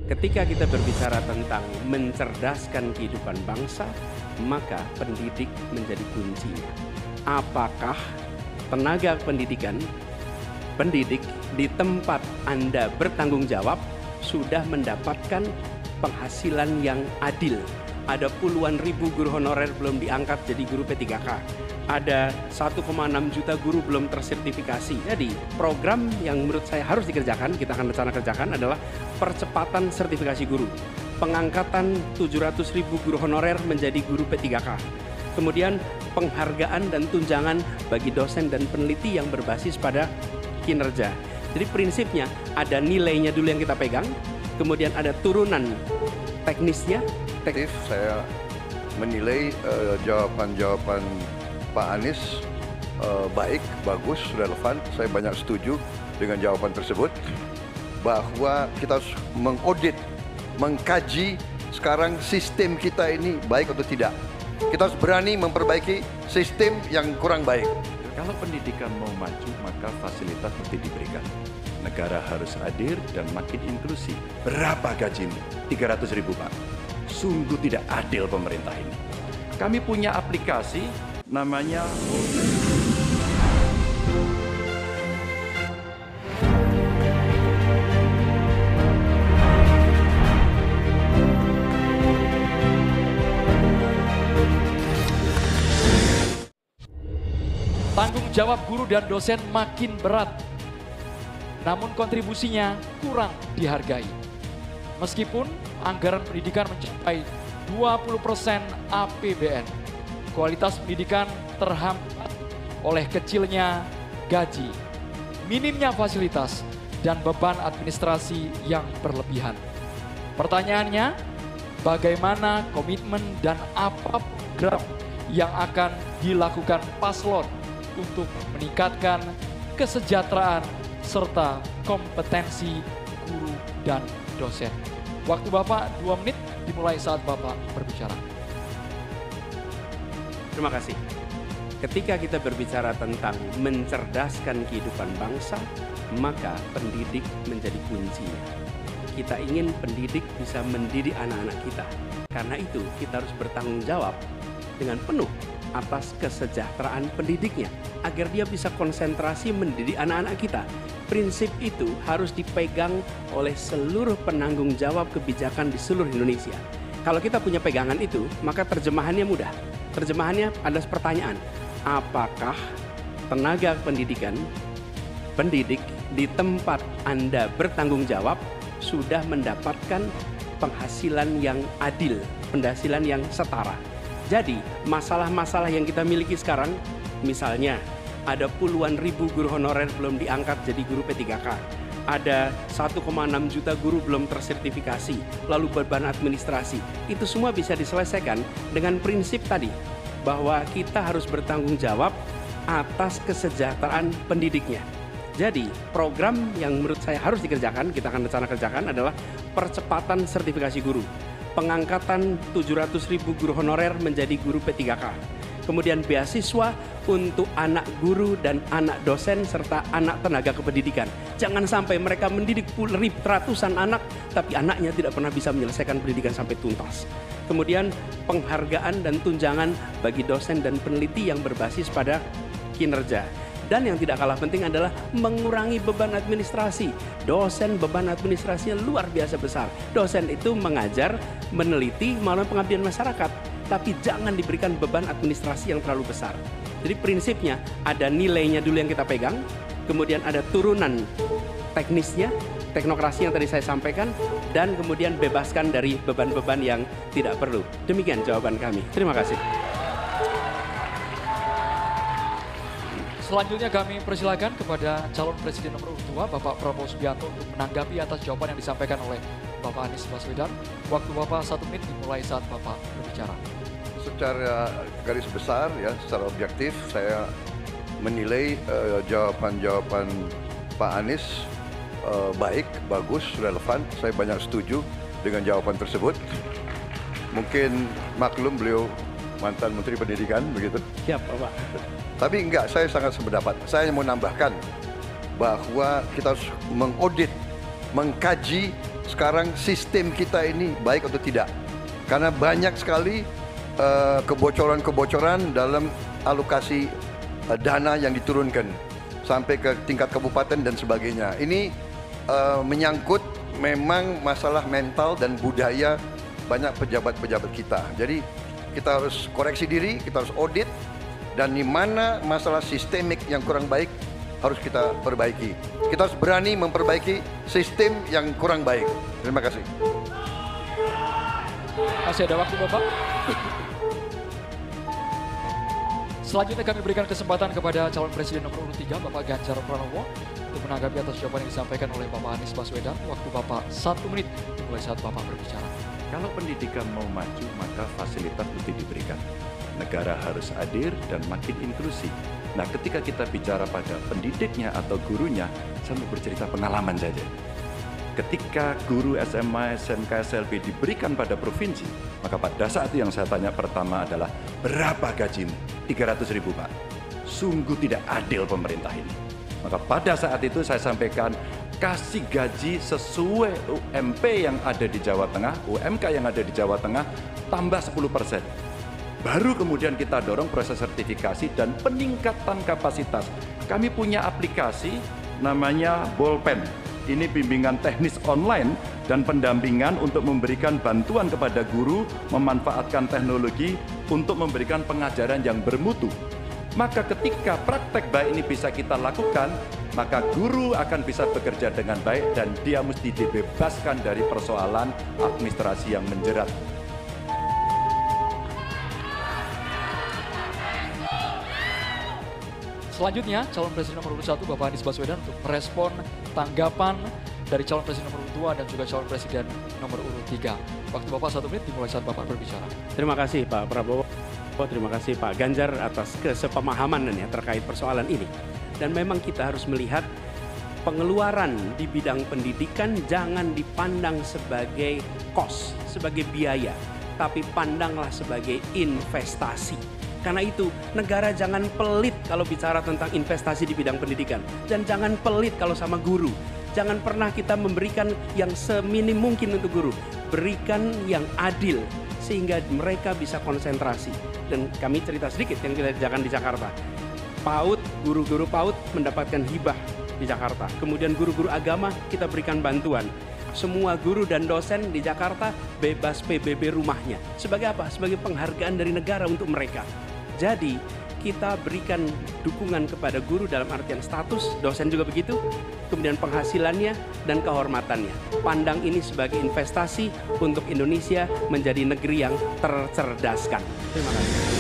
Ketika kita berbicara tentang mencerdaskan kehidupan bangsa, maka pendidik menjadi kuncinya. Apakah tenaga pendidikan, pendidik di tempat Anda bertanggung jawab sudah mendapatkan penghasilan yang adil? Ada puluhan ribu guru honorer belum diangkat jadi guru P3K. Ada 1,6 juta guru belum tersertifikasi. Jadi program yang menurut saya harus dikerjakan, kita akan rencana kerjakan adalah percepatan sertifikasi guru. Pengangkatan 700 ribu guru honorer menjadi guru P3K. Kemudian penghargaan dan tunjangan bagi dosen dan peneliti yang berbasis pada kinerja. Jadi prinsipnya ada nilainya dulu yang kita pegang, kemudian ada turunan teknisnya. Saya menilai jawaban-jawaban Pak Anies baik, bagus, relevan. Saya banyak setuju dengan jawaban tersebut. Bahwa kita harus mengaudit, mengkaji sekarang sistem kita ini baik atau tidak. Kita harus berani memperbaiki sistem yang kurang baik. Kalau pendidikan mau maju, maka fasilitas mesti diberikan. Negara harus hadir dan makin inklusif. Berapa gajimu? 300 ribu, Pak. Sungguh tidak adil pemerintah ini. Kami punya aplikasi namanya tanggung jawab guru dan dosen makin berat, namun kontribusinya kurang dihargai. Meskipun anggaran pendidikan mencapai 20% APBN, kualitas pendidikan terhambat oleh kecilnya gaji, minimnya fasilitas, dan beban administrasi yang berlebihan. Pertanyaannya, bagaimana komitmen dan apa program yang akan dilakukan paslon untuk meningkatkan kesejahteraan serta kompetensi guru dan dosen? Waktu Bapak 2 menit dimulai saat Bapak berbicara. Terima kasih. Ketika kita berbicara tentang mencerdaskan kehidupan bangsa, maka pendidik menjadi kuncinya. Kita ingin pendidik bisa mendidik anak-anak kita. Karena itu kita harus bertanggung jawab dengan penuh atas kesejahteraan pendidiknya, agar dia bisa konsentrasi mendidik anak-anak kita. Prinsip itu harus dipegang oleh seluruh penanggung jawab kebijakan di seluruh Indonesia. Kalau kita punya pegangan itu, maka terjemahannya mudah. Terjemahannya ada pertanyaan, apakah tenaga pendidikan, pendidik di tempat Anda bertanggung jawab sudah mendapatkan penghasilan yang adil, penghasilan yang setara? Jadi masalah-masalah yang kita miliki sekarang, misalnya ada puluhan ribu guru honorer belum diangkat jadi guru P3K. Ada 1,6 juta guru belum tersertifikasi, lalu beban administrasi. Itu semua bisa diselesaikan dengan prinsip tadi, bahwa kita harus bertanggung jawab atas kesejahteraan pendidiknya. Jadi program yang menurut saya harus dikerjakan, kita akan rencana kerjakan adalah percepatan sertifikasi guru. Pengangkatan 700 ribu guru honorer menjadi guru P3K. Kemudian beasiswa untuk anak guru dan anak dosen serta anak tenaga kependidikan. Jangan sampai mereka mendidik ratusan anak, tapi anaknya tidak pernah bisa menyelesaikan pendidikan sampai tuntas. Kemudian penghargaan dan tunjangan bagi dosen dan peneliti yang berbasis pada kinerja. Dan yang tidak kalah penting adalah mengurangi beban administrasi. Dosen beban administrasinya luar biasa besar. Dosen itu mengajar, meneliti melalui pengabdian masyarakat. Tapi jangan diberikan beban administrasi yang terlalu besar. Jadi prinsipnya ada nilainya dulu yang kita pegang, kemudian ada turunan teknisnya, teknokrasi yang tadi saya sampaikan, dan kemudian bebaskan dari beban-beban yang tidak perlu. Demikian jawaban kami. Terima kasih. Selanjutnya kami persilakan kepada calon presiden nomor urut 2 Bapak Prabowo Subianto untuk menanggapi atas jawaban yang disampaikan oleh Bapak Anies Baswedan. Waktu Bapak 1 menit dimulai saat Bapak berbicara. Secara garis besar ya, secara objektif saya menilai jawaban-jawaban Pak Anies baik, bagus, relevan. Saya banyak setuju dengan jawaban tersebut. Mungkin maklum beliau mantan Menteri Pendidikan begitu. Siap, Bapak. Tapi enggak, saya sangat sependapat. Saya mau nambahkan bahwa kita harus mengaudit, mengkaji sekarang sistem kita ini baik atau tidak. Karena banyak sekali kebocoran-kebocoran dalam alokasi dana yang diturunkan sampai ke tingkat kabupaten dan sebagainya. Ini menyangkut memang masalah mental dan budaya banyak pejabat-pejabat kita. Jadi kita harus koreksi diri, kita harus audit, dan di mana masalah sistemik yang kurang baik harus kita perbaiki. Kita harus berani memperbaiki sistem yang kurang baik. Terima kasih. Masih ada waktu Bapak. Selanjutnya kami berikan kesempatan kepada calon presiden nomor urut 3 Bapak Ganjar Pranowo untuk menanggapi atas jawaban yang disampaikan oleh Bapak Anies Baswedan. Waktu Bapak 1 menit dimulai saat Bapak berbicara. Kalau pendidikan mau maju, maka fasilitas mesti diberikan. Negara harus hadir dan makin inklusif. Nah, ketika kita bicara pada pendidiknya atau gurunya, saya mau bercerita pengalaman saja. Ketika guru SMA, SMK, SLB diberikan pada provinsi, maka pada saat itu yang saya tanya pertama adalah, berapa gajimu? 300.000 Pak. Sungguh tidak adil pemerintah ini. Maka pada saat itu saya sampaikan, kasih gaji sesuai UMP yang ada di Jawa Tengah, UMK yang ada di Jawa Tengah, tambah 10%. Baru kemudian kita dorong proses sertifikasi dan peningkatan kapasitas. Kami punya aplikasi namanya Bolpen. Ini bimbingan teknis online dan pendampingan untuk memberikan bantuan kepada guru memanfaatkan teknologi untuk memberikan pengajaran yang bermutu. Maka ketika praktek baik ini bisa kita lakukan, maka guru akan bisa bekerja dengan baik dan dia mesti dibebaskan dari persoalan administrasi yang menjerat. Selanjutnya, calon presiden nomor urut 1 Bapak Anies Baswedan untuk merespon tanggapan dari calon presiden nomor urut 2 dan juga calon presiden nomor urut 3. Waktu Bapak 1 menit dimulai saat Bapak berbicara. Terima kasih Pak Prabowo. Terima kasih Pak Ganjar atas kesepemahaman ya terkait persoalan ini. Dan memang kita harus melihat pengeluaran di bidang pendidikan jangan dipandang sebagai cost, sebagai biaya, tapi pandanglah sebagai investasi. Karena itu negara jangan pelit kalau bicara tentang investasi di bidang pendidikan. Dan jangan pelit kalau sama guru. Jangan pernah kita memberikan yang seminim mungkin untuk guru. Berikan yang adil sehingga mereka bisa konsentrasi. Dan kami cerita sedikit yang kita kerjakan di Jakarta. PAUD, guru-guru PAUD mendapatkan hibah di Jakarta. Kemudian guru-guru agama kita berikan bantuan. Semua guru dan dosen di Jakarta bebas PBB rumahnya. Sebagai apa? Sebagai penghargaan dari negara untuk mereka. Jadi kita berikan dukungan kepada guru dalam artian status, dosen juga begitu, kemudian penghasilannya dan kehormatannya. Pandang ini sebagai investasi untuk Indonesia menjadi negeri yang tercerdaskan. Terima kasih.